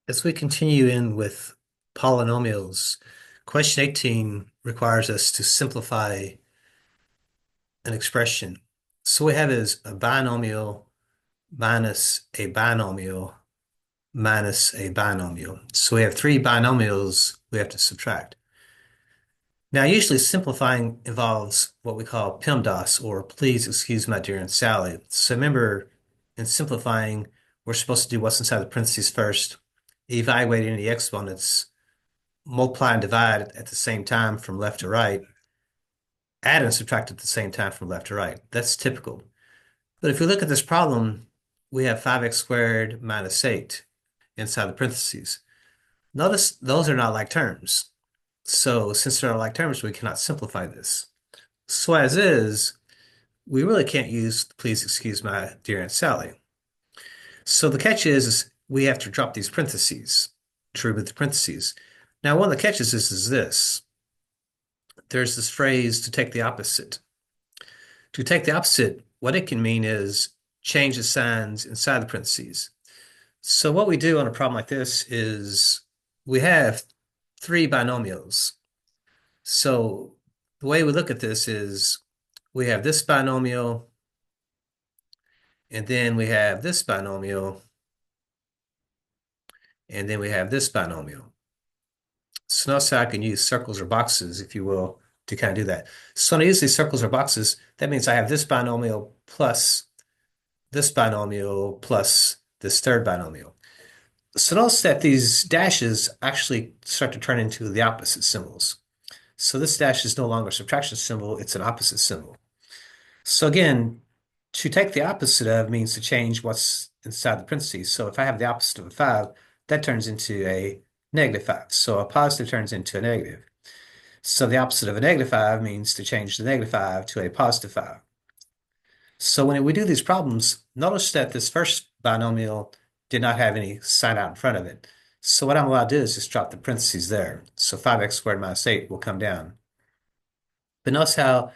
As we continue in with polynomials, question 18 requires us to simplify an expression. So what we have is a binomial minus a binomial minus a binomial. So we have three binomials we have to subtract. Now, usually simplifying involves what we call PEMDAS, or please excuse my dear Aunt Sally. So remember, in simplifying, we're supposed to do what's inside the parentheses first, evaluate any exponents, multiply and divide at the same time from left to right, add and subtract at the same time from left to right. That's typical. But if we look at this problem, we have 5x squared minus 8 inside the parentheses. Notice those are not like terms. So since they're not like terms, we cannot simplify this. So as is, we really can't use please excuse my dear Aunt Sally. So the catch is we have to drop these parentheses to remove the parentheses. Now, one of the catches is this. There's this phrase to take the opposite. To take the opposite, what it can mean is change the signs inside the parentheses. So what we do on a problem like this is we have three binomials. So the way we look at this is we have this binomial, and then we have this binomial, and then we have this binomial. So notice how I can use circles or boxes, if you will, to kind of do that. So when I use these circles or boxes, that means I have this binomial plus this binomial plus this third binomial. So notice that these dashes actually start to turn into the opposite symbols. So this dash is no longer a subtraction symbol, it's an opposite symbol. So again, to take the opposite of means to change what's inside the parentheses. So if I have the opposite of a 5, that turns into a negative 5. So a positive turns into a negative. So the opposite of a negative 5 means to change the negative 5 to a positive 5. So when we do these problems, notice that this first binomial did not have any sign out in front of it. So what I'm allowed to do is just drop the parentheses there. So 5x squared minus 8 will come down. But notice how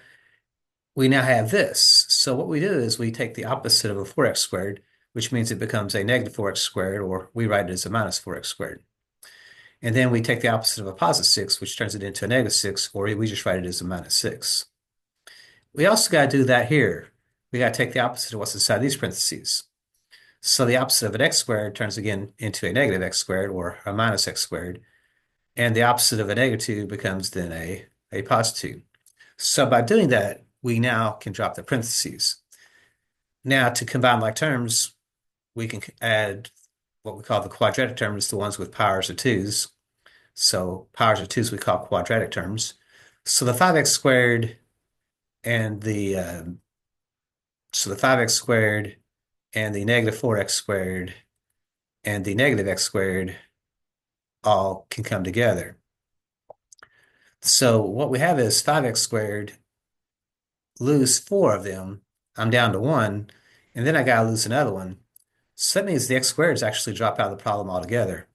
we now have this. So what we do is we take the opposite of a 4x squared, which means it becomes a negative 4x squared, or we write it as a minus 4x squared. And then we take the opposite of a positive 6, which turns it into a negative 6, or we just write it as a minus 6. We also got to do that here. We got to take the opposite of what's inside these parentheses. So the opposite of an x squared turns again into a negative x squared, or a minus x squared. And the opposite of a negative 2 becomes then a positive 2. So by doing that, we now can drop the parentheses. Now to combine like terms, we can add what we call the quadratic terms, the ones with powers of 2's. So powers of 2's we call quadratic terms. So the 5x squared and the 5x squared and the negative 4x squared and the negative x squared all can come together. So what we have is 5x squared, lose 4 of them, I'm down to 1, and then I gotta lose another one. So that means the x squareds actually drop out of the problem altogether.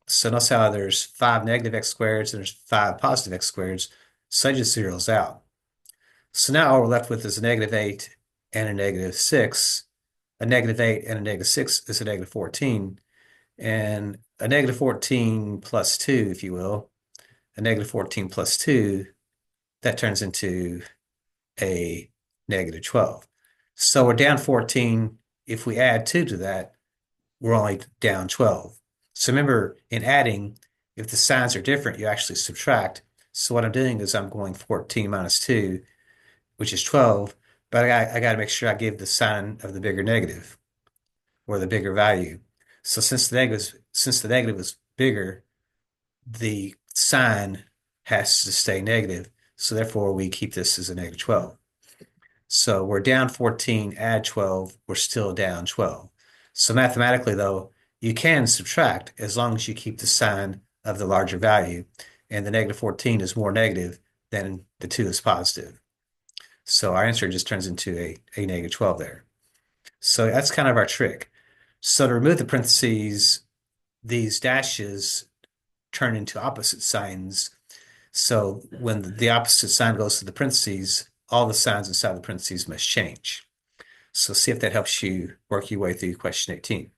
So notice how there's 5 negative x squareds and there's 5 positive x squareds, so it just zeroes out. So now all we're left with is a negative 8 and a negative 6. A negative 8 and a negative 6 is a negative 14. And a negative 14 plus 2, if you will, a negative 14 plus 2, that turns into a negative 12. So we're down 14. If we add 2 to that, we're only down 12. So remember, in adding, if the signs are different, you actually subtract. So what I'm doing is I'm going 14 minus 2, which is 12, but I got to make sure I give the sign of the bigger negative or the bigger value. So since the negative is bigger, the sign has to stay negative. So therefore, we keep this as a negative 12. So we're down 14, add 12, we're still down 12. So mathematically, though, you can subtract as long as you keep the sign of the larger value. And the negative 14 is more negative than the 2 is positive. So our answer just turns into a negative 12 there. So that's kind of our trick. So to remove the parentheses, these dashes turn into opposite signs. So when the opposite sign goes to the parentheses, all the signs inside the parentheses must change. So see if that helps you work your way through question 18.